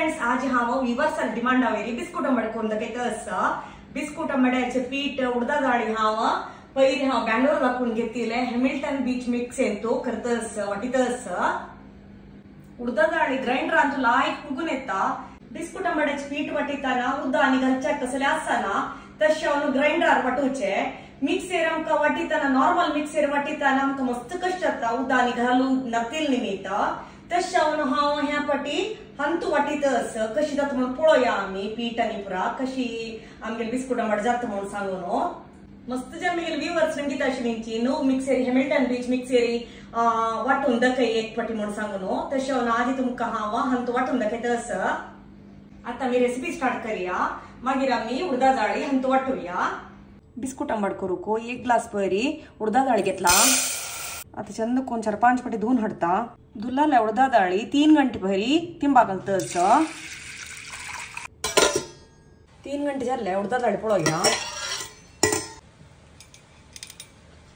Friends आज हांव विवर्सल डिमांडावेरी biscuit आंबडे करून दाखयता बिस्कुट आंबड्याचे पीठ उडदा डाळी हांव पयलीं हांव बेंगलोर दाखवून घेतले हॅमिल्टन बीच मिक्स तो करता वाटिता उडदा डाळी ग्राइंडरांत लायक फुगून येता बिस्कुट आंबड्याचे पीठ वाटिताना उदक आनी घालचे कसले आसना तशें हांव ग्राइंडरार वाटोवचे मिक्सर आमकां वाटिताना नॉर्मल मिक्सर वाटिताना आमकां मस्त कष्ट जाता उदक आनी घालूंक नातेल निमित्त तशें हांव ह्या फाटी हंतू वाटिता कशी जाता म्हणून पळोवया आमी पीठ आनी पुरा कशी आमगेले बिस्कुट आंबड जाता म्हणून सांगून मस्त जे आमगेले व्यूअर्स गीता आशिल्लींची न्हू मिक्सरी हॅमिल्टन बीच मिक्सरी वाटून दाखय एक फाटी म्हणून सांगून तशें आदी तुमकां हांव हंतू वाटून दाखयता आता आमी रेसिपी स्टार्ट करूया मागीर आमी उडदा डाळी हंतू वाटूया बिस्कुट आंबड करूक एक ग्लास पयरी उडदा डाळी घेतला आता चंद कोण 4-5 पाटी धुवन हाडता धुल्ला उडदा डाळी 3 घंटे पयरी तिंबा घालता 3 घंटे जाल्ले उडदा डाळी पळोवया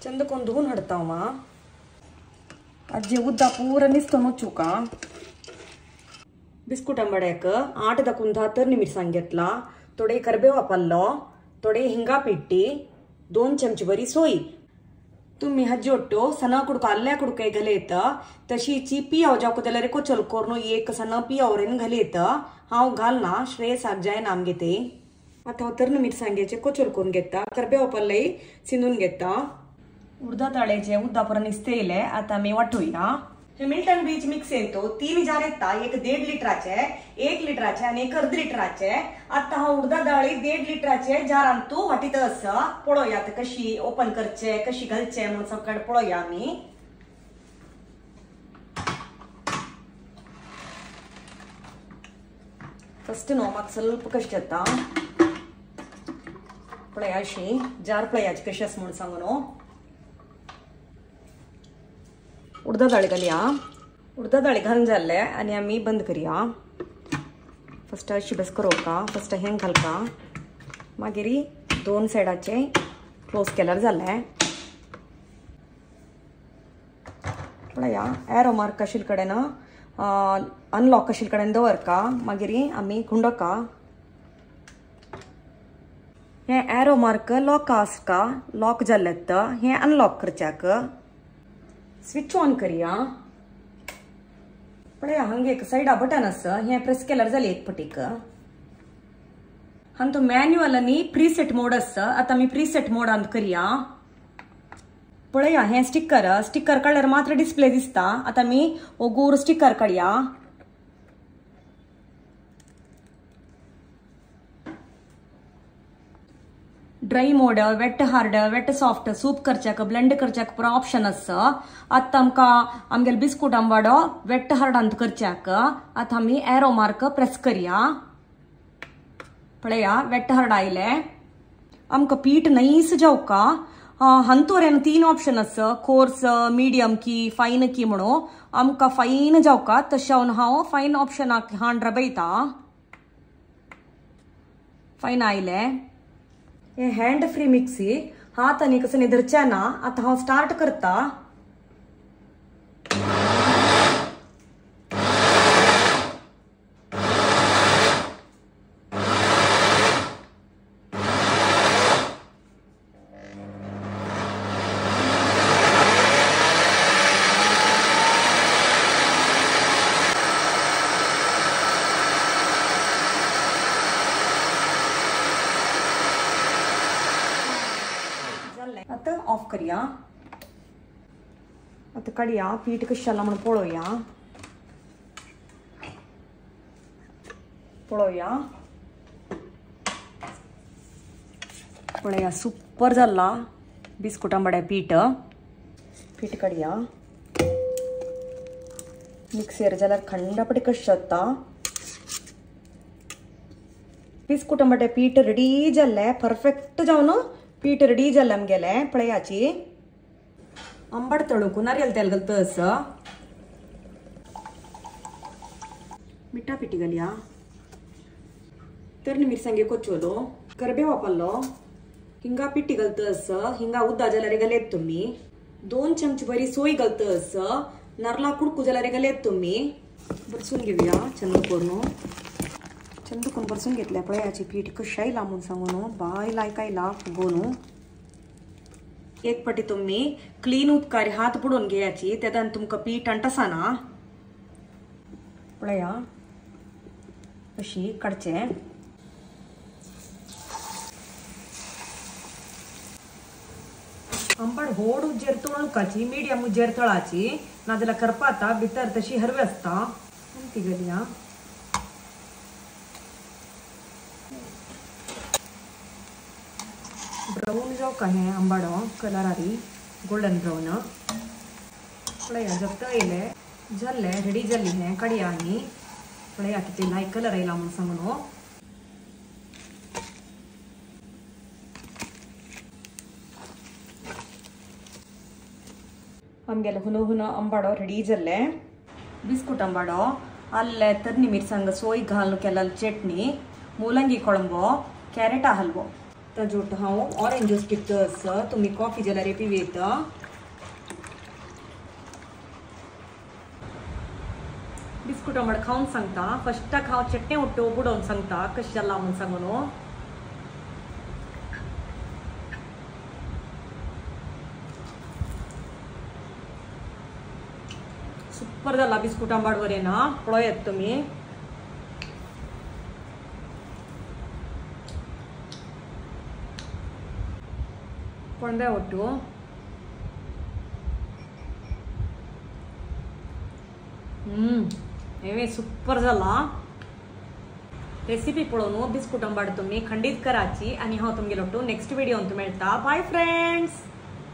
चंद कोण धुवन हाडता हांव आज उद्दा पूरा निस्तो नुचुका बिस्कुट आंबड्याक 8 दाकून 10 तरणी मिरसांग घेतला थोडे करबेवा पल्लो थोडे हिंगा पिट्टी 2 चमचे बरी सोई तुम्ही हाजी ಒಟ್ಟು सना कुडको आल्या कुडके घालयत तशीची पियाव जावक जाल्यार कोचल कोरनो एक सना पियावरेन घालयत हांव घालना श्रेय साग जायना आमगे ते आता तरन मिरसांगेचे कोचल करून घेता करबेवा पल्ले सिंदून घेता उडदा डाळेचे उद्दा पर्यंत निस्तेले आता मी वाटूया हॅमिल्टन बीच मिक्स येतो 3 जार येता एक 1.5 लिटराचे 1 लिटराचे आणि 1 अर्ध लिटराचे आता हा उडदा डाळी 1.5 लिटराचे जारांतू वाटिता पळोवया कशी ओपन करचे कशी घालचे म्हणून सगळं पळोवया आमी फर्स्ट नो म्हाका स्वल्प कशी जाता पळया अशी जार पळयाची कशी आसा म्हणून सांगून उडदा डाळी घालया उडदा डाळी घालून जाल्ले आनी आमी बंद करूया फर्स्ट अशी बस करोवका फर्स्ट हें घालका मागीर 2 सायडाचे क्लोज केल्यार जालें पळया एरो मार्क आशिल्ले कडेन अनलॉक आशिल्ले कडेन दवरका मागीर आमी गुंडका हे एरो मार्क लॉक आसका लॉक जाल्लेत हे अनलॉक करच्याक स्विच ऑन करूया पळया हांगा एक साइडा बटन आसा हे प्रेस केल्यार जालें एक पटीक हांगा तो मॅन्युअल आनी प्रीसेट मोड आसा आता आमी प्रीसेट मोडांत करूया पळया हे स्टिकर काडल्यार मात्र डिस्प्ले दिसता आता आमी हो गोर स्टिकर काडया dry mode wet hard wet soft soup करच्याक ब्लेंड करच्याक पुरा ऑप्शन आसा आता आमकां आमगेले बिस्कुट आंबाडो वेट हार्डांत करच्याक आता आमी एरो मार्क प्रेस करूया पळया वेट हार्ड आयले आमकां पीठ नैस जावका हंतोरेन 3 ऑप्शन आसा कोर्स मीडियम की फाइन की म्हणून आमकां फाइन जावका तशें हांव फाइन ऑप्शनाक हांड रबयता फाइन आयले हे हँड फ्री मिक्सी हात आनी कसं निधरचे ना आता हांव स्टार्ट करता आता ऑफ करूया आता काडया पीठ कशें जालां म्हणून पळोवया सुपर जाला बिस्कुट आंबड्या पीठ काडया मिक्सर जाल्यार खंडापटी कशें जाता बिस्कुट आंबड्या पीठ रेडी जाल्ले परफेक्ट जावन पीठ रेडी जाल्ले आमगेले पळयाची आंबड तळूक नारियल तेल घालता मिठा पिठी घालया तरणी मिरसांगे कोच्चोलो करबेवा पल्लो हिंगा पिठी घालता हिंगा उद्दा जाल्यार घालयत तुम्ही 2 चमचे बरी सोय घालता नारळा कुडकू जाल्यार घालयत तुम्ही बरसून घेऊया चंद करून चंद करून बरसून घेतल्या पळयाची पीठ कशाही लांबून सांगून बाय लायकायला फुगोनू एक पटी तुम्ही क्लीन उदकारे हात बुडोवन घेयाची तेदान तुमकां पीठ अंटसाना पळया अशी काडचे आंबट व्हड उज्जेर तळुकाची मिडियम उज्जेर तळाची नाजाल्यार करपाता भितर तशी हरवी आसता ती घालया ब्राऊन जाऊ का हे आंबाडो कलरारी गोल्डन ब्राऊन पळया जर तळले जाल्ले रेडी जाल्ली हे काडया आनी पळया किती लायक कलर येयला म्हूण सांगून आमगेले हुन आंबाडो रेडी जाल्ले बिस्कूट आंबाडो अल्ले तरनी मिरसांग सोय घालून केला चटणी ಮೂಲಂಗಿ ಕೊಳಂಬು ಕ್ಯಾರೆಟ್ ಹಲ್ವೋ ताजोट हांव ऑरेंज ज्यूस पितस तुम्ही कॉफी जाल्यार पिवेत बिस्कुट आंबट खावन सांगता फस्टाक हांव चटणी उट्टो बुडोवन सांगता कशें जाला म्हूण सांगून सुपर जाला बिस्कुट आंबट बरें ना पळयात तुमी पणब्या ಒಟ್ಟು हे सुपर जाला रेसिपी पळोवन बिस्कुट आंबाड तुम्ही खंडित कराची आणि हांव तुमगेलो नेक्स्ट व्हिडिओन मेळटा बाय फ्रेंड्स।